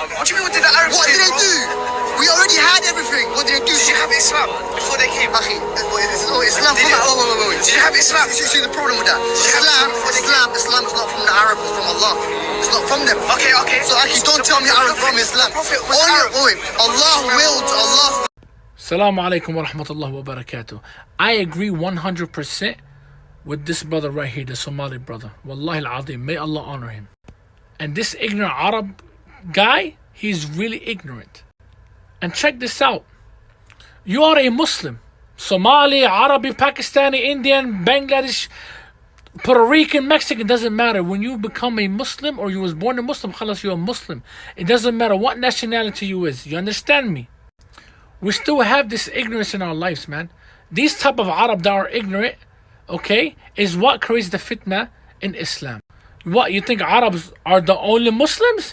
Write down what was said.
What do you mean, what did the Arabs What do? did they do? We already had everything. What did they do? Did you have Islam before they came? Akhi, Islam Did from... you? Wait. Did you have Islam? You see the problem with that? have Islam is not from the Arabs, it's from Allah. It's not from them. Okay. So Akhi, don't tell me Arabs from Islam. The Prophet was Arab. Allah willed, Allah... Assalamu alaikum wa rahmatullahi wa barakatuh. I agree 100% with this brother right here, the Somali brother. Wallahi al-Azim, may Allah honor him. And this ignorant Arab guy, he's really ignorant. And check this out. You are a Muslim. Somali, Arabi, Pakistani, Indian, Bangladesh, Puerto Rican, Mexican, doesn't matter. When you become a Muslim or you was born a Muslim, khalas, you're a Muslim. It doesn't matter what nationality you is. You understand me? We still have this ignorance in our lives, man. These type of Arab that are ignorant, okay, is what creates the fitna in Islam. What, you think Arabs are the only Muslims?